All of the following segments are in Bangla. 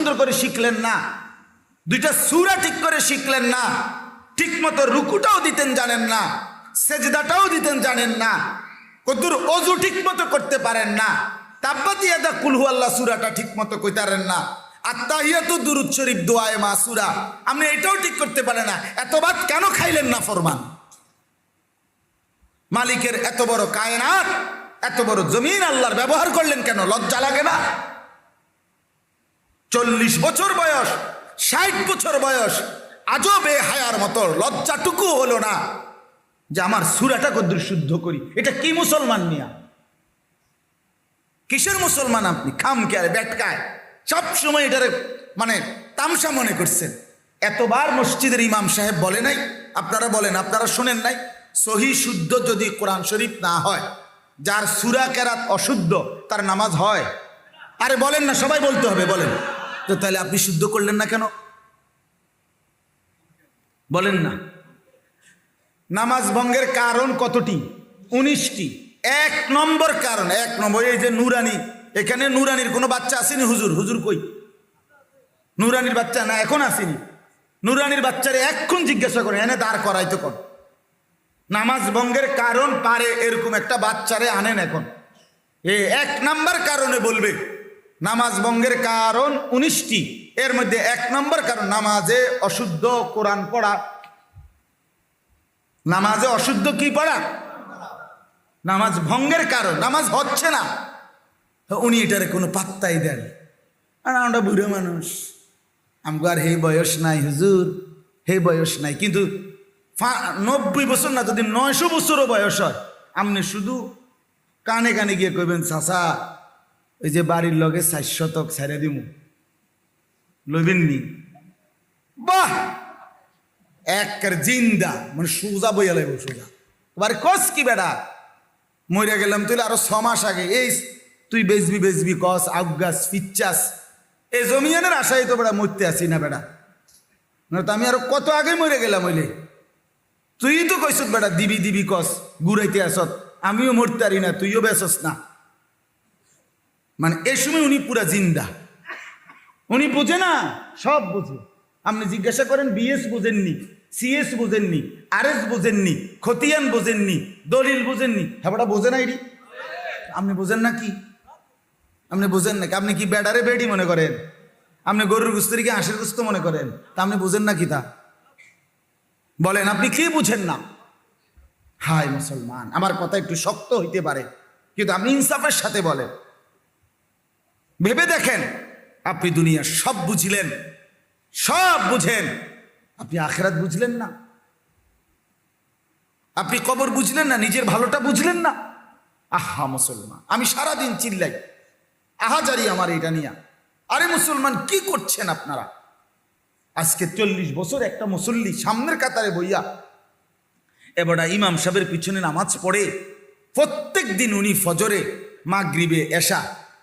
সুন্দর করে শিখলেন না, দুইটা সূরা ঠিক করে শিখলেন না, ঠিক মতো রুকুটাও দিতেন জানেন না, সেজদাটাও দিতেন জানেন না, কদ্দুর অজু ঠিক মতো করতে পারেন না, তাব্বাত ইয়াদা কুল হুয়াল্লাহ সূরাটা ঠিক মতো কইতারেন না, আত্তাহিয়াতু দুরূদ শরীফ দোয়ায়ে মাসুরা আপনি এটাও ঠিক করতে পারেন না। এত ভাত কেন খাইলেন না ফরমান? মালিকের এত বড় কায়নাত, এত বড় জমিন আল্লাহর ব্যবহার করলেন কেন? লজ্জা লাগে না? 40 বছর বয়স, 60 বছর বয়স, আজও বেহায়ার মতো লজ্জাটুকু হলো না যে আমার সূরাটা কদ্দুর শুদ্ধ করি। এটা কি মুসলমান মিয়া? কিসের মুসলমান আপনি? খামখেয়ালে বেটকায় সব সময় এটারে মানে তামসা মনে করছেন। এতবার মসজিদের ইমাম সাহেব বলে নাই, আপনারা বলেন, আপনারা শোনেন নাই, সহি শুদ্ধ যদি কোরআন শরীফ না হয়, যার সূরা কেরাত অশুদ্ধ, তার নামাজ হয়? আরে বলেন না, সবাই বলতে হবে, বলেন তো। তাহলে আপনি শুদ্ধ করলেন না কেন? বলেন না। নামাজ ভঙ্গের কারণ কতটি? 19টি। 1 নম্বর কারণ, 1 নম্বর, এই যে নুরানি, এখানে নুরানির কোনো বাচ্চা আসেনি? হুজুর, হুজুর কই? নুরানির বাচ্চা না এখন আসেনি। নুরানির বাচ্চারে এক্ষুন জিজ্ঞাসা করে এনে দাঁড় করাইতে কর। নামাজ ভঙ্গের কারণ পারে এরকম একটা বাচ্চারে আনেন এখন। 1 নম্বর কারণে বলবে নামাজ ভঙ্গের কারণ 19টি, এর মধ্যে 1 নম্বর কারণ নামাজে অশুদ্ধ কোরআন পড়া। নামাজে অশুদ্ধ কি পড়া? নামাজ ভঙ্গের কারণ, নামাজ হচ্ছে না, উনি এটারে কোনো পাত্তাই দেন। আর আমরা বুড়ো মানুষ, আমগো আর হে বয়স নাই হুজুর, হে বয়স নাই। কিন্তু 90 বছর না, যদি 900 বছরও বয়স হয়, আপনি শুধু কানে কানে গিয়ে কইবেন, চাচা ওই যে বাড়ির লগে 4 শতক ছেড়ে দিব, লইবেননি? বাহ, একের জিন্দা, মানে সোজা বইয়া লাগবে, সোজা। এবার কস কি বেটা, মরে গেলাম তুই আরো 6 মাস আগে, এই তুই বেচবি বেচবি কস, আউগাস ফিচ্চাস, এই জমিয়ানের আশায় তো বেটা মরতে আসি না বেটা, না তো আমি আরো কত আগে মরে গেলাম। হইলে তুই তো কইস বেটা দিবি দিবি কস, ঘুরাইতে আসত, আমিও মরতে পারি না, তুইও বেসস না। মানে এই সময় উনি পুরা জিন্দা, উনি বুঝে না, সব বুঝে। আপনি জিজ্ঞাসা করেন, বিএস বুঝেননি, সিএস বুঝেননি, আরএস বুঝেননি, খতিয়ান বুঝেননি, দলিল বুঝেননি, হ্যাঁ বেটা বোঝে না এটি? আপনি বোঝেন না কি? আপনি বোঝেন নাকি? আপনি কি বেডারে বেডি মনে করেন? আপনি গরুর গুস্তিকে হাঁসের গুস্ত মনে করেন? তা আপনি বোঝেন না কি? তা বলেন, আপনি কি বুঝেন না? হায় মুসলমান, আমার কথা একটু শক্ত হইতে পারে, কিন্তু আপনি ইনসাফের সাথে বলেন। ভেবে দেখেন, আপনি দুনিয়া সব বুঝলেন, সব বুঝেন, আপনি আখিরাত বুঝলেন না, আপনি কবর বুঝলেন না, নিজের ভালোটা বুঝলেন না। আহা মুসলমান, আমি সারাদিন চিল্লাই, আহাজারি আমার এটা নিয়ে। আরে মুসলমান, কি করছেন আপনারা? আজকে 40 বছর একটা মুসল্লি সামনের কাতারে বইয়া এবারে ইমাম সাহেবের পিছনে নামাজ পড়ে, প্রত্যেক দিন উনি ফজরে, মাগরিবে, এশা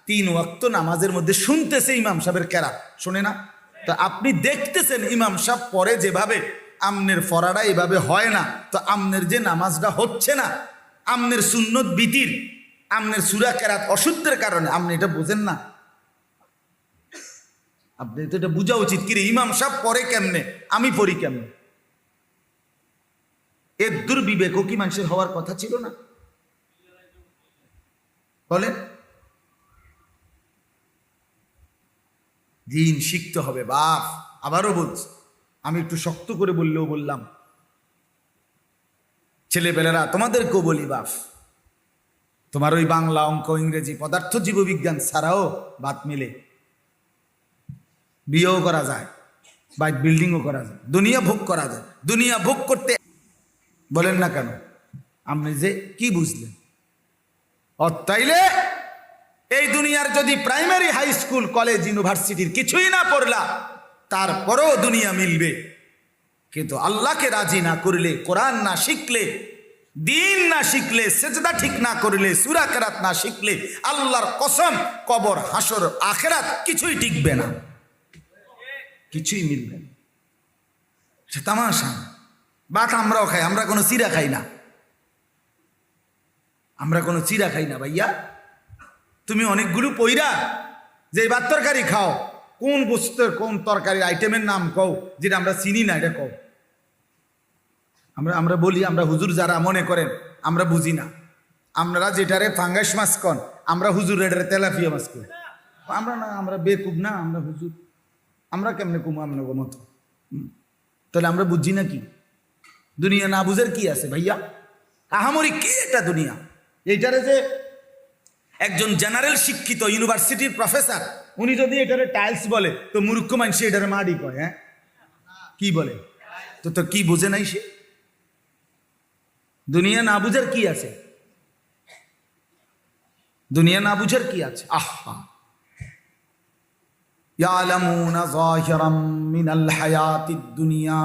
3 ওয়াক্ত নামাজের মধ্যে শুনতেছে ইমাম সাহেবের কেরাত, শোনে না? তো আপনি দেখতেছেন ইমাম সাহেব পড়ে যেভাবে, আমনের ফরাডা এভাবে হয় না, তো আমনের যে নামাজটা হচ্ছে না, আমনের সুন্নত বিতির, আমনের সূরা কেরাত অশুদ্ধের কারণে, আপনি এটা বোঝেন না? আপনি তো এটা বোঝা উচিত, কি রে ইমাম সাহেব পড়ে কেমনে, আমি পড়ি কেমনে? এর দুর্বিবেকও কি মানুষের হওয়ার কথা ছিল না? বলেন। দিন শিখতে হবে বাপ। আবারও বলছি, আমি একটু শক্ত করে বললেও বললাম, ছেলেপেলেরা তোমাদেরকেও বলি বাপ, তোমার ওই বাংলা, অঙ্ক, ইংরেজি, পদার্থ, জীববিজ্ঞান ছাড়াও বাদ মিলে বিয়েও করা যায়, বাইক বিল্ডিংও করা যায়, দুনিয়া ভোগ করা যায়। দুনিয়া ভোগ করতে বলেন না কেন? আপনি যে কি বুঝলেন? তাইলে এই দুনিয়ার যদি প্রাইমারি, হাই স্কুল, কলেজ, ইউনিভার্সিটির কিছুই না পড়লা, তারপরেও দুনিয়া মিলবে। কিন্তু আল্লাহকে রাজি না করলে, কোরআন না শিখলে, দিন না শিখলে, সেজদা ঠিক না করলে, সূরা কেরাত না শিখলে, আল্লাহর কসম, কবর, হাসর, আখিরাত কিছুই টিকবে না, কিছুই মিলবে না। সে তামাশা। বাট আমরাও খাই, আমরা কোনো চিরা খাই না, আমরা কোনো চিরা খাই না ভাইয়া। তুমি অনেকগুলো পইরা যে ভাত তরকারি খাও, কোন গোস্তের কোন তরকারির আইটেমের নাম কও যেটা আমরা চিনি না, এটা কও। আমরা বলি, আমরা হুজুর যারা মনে করেন আমরা বুঝি না, আপনারা যেটারে ফাঙ্গাস মাছ কন, আমরা হুজুর এটারে তেলাপিয়া মাছ কই। আমরা না, আমরা বেকুব না, আমরা হুজুর। আমরা কেমনে কুমো আপনার মতো? তাহলে আমরা বুঝি না কি? দুনিয়া না বুঝার কি আছে ভাইয়া? আহামরি কি এটা দুনিয়া? এইটারে যে একজন জেনারেল শিক্ষিত ইউনিভার্সিটির প্রফেসর, উনি যদি এটারে টাইলস বলে, তো মূর্খ মানুষ এটারে মাটি কয়। হ্যাঁ, কি বলে? তো কি বোঝে নাই সে? দুনিয়া না বুঝার কি আছে? দুনিয়া না বুঝার কি আছে? আহা, ইয়ালামুনা যাহিরাম মিনাল হায়াতিদ দুনিয়া।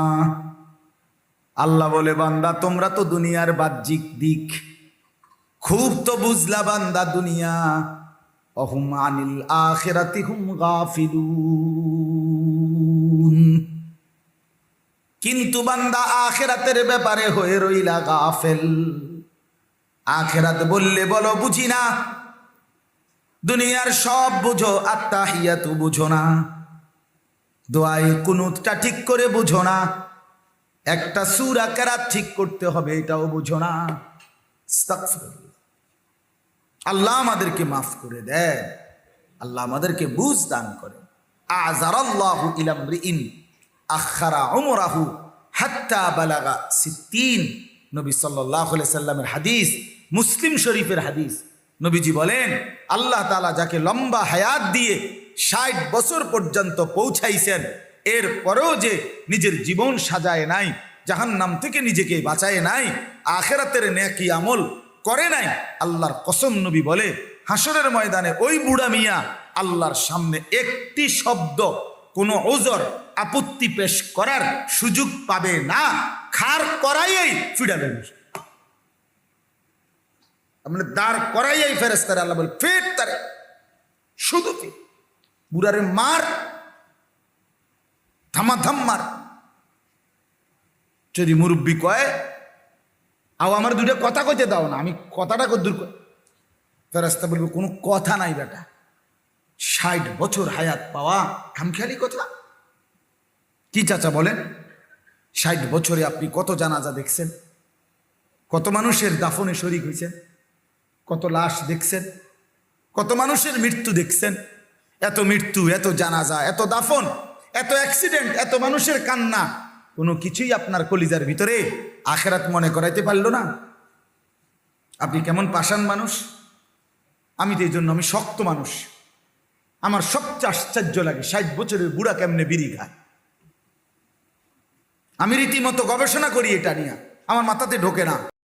আল্লাহ বলে, বান্দা তোমরা তো দুনিয়ার বাহ্যিক দিক খুব তো বুঝলা বান্দা দুনিয়া, অহুম আনিল আখিরাতি হুম গাফিলুন। কিন্তু বান্দা আখিরাতের ব্যাপারে হয়ে রইলা গাফেল। আখিরাত বললে বলো বুঝি না, দুনিয়ার সব বুঝো, আত্তাহিয়াতু বুঝো না, দোয়ায়ে কুনুতটা ঠিক করে বুঝো না, একটা সূরা কেরাত ঠিক করতে হবে এটাও বুঝো না। আস্তাগফিরুল্লাহ। আল্লাহ আমাদেরকে মাফ করে দেয়, আল্লাহ আমাদেরকে বুঝ দান করে। আযারাল্লাহু ইলা মরিইন আখারা উমরাহু হাত্তা বালাগা 60। নবী সাল্লাল্লাহু আলাইহি সাল্লামের হাদিস, মুসলিম শরীফের হাদিস। নবীজি বলেন, আল্লাহ তাআলা যাকে লম্বা হায়াত দিয়ে 60 বছর পর্যন্ত পৌঁছাইছেন, এর পরেও যে নিজের জীবন সাজায় নাই, জাহান্নাম থেকে নিজেকে বাঁচায় নাই, আখিরাতের নেকি আমল করে নাই, আল্লাহর কসম নবী বলে হাসরের ময়দানে ওই বুড়া মিয়া আল্লাহর সামনে একটি শব্দ, কোনো ওজর, আপত্তি পেশ করার সুযোগ পাবে না। খাড় করাইয়াই ফিডাবে, মানে দাঁড় করাইয়াই ফেরেশতারা আল্লাহ বলে ফিট তারে, শুধু ফিট। বুড়ারে মার, থামাথাম মার। যদি মুরব্বী কয়, আও আমার দুটো কথা কইতে দাও না, আমি কথাটা কদ্দুর কই। ফেরেশতা বলবে কোনো কথা নাই বেটা, 60 বছর হায়াত পাওয়া খামখেয়ালি কথা? কি চাচা বলেন? 60 বছরে আপনি কত জানাজা দেখছেন? কত মানুষের দাফনে শরীক হয়েছেন? কত লাশ দেখছেন? কত মানুষের মৃত্যু দেখছেন? এত মৃত্যু, এত জানাজা, এত দাফন, এত অ্যাক্সিডেন্ট, এত মানুষের কান্না, কোনো কিছুই আপনার কলিজার ভিতরে আখিরাত মনে করাইতে পারল না? আপনি কেমন পাষাণ মানুষ! আমি তো এই জন্য আমি শক্ত মানুষ। আমার সবচেয়ে আশ্চর্য লাগে 60 বছরের বুড়া কেমনে বিড়ি খায়। আমি রীতিমতো গবেষণা করি এটা নিয়ে, আমার মাথাতে ঢোকে না।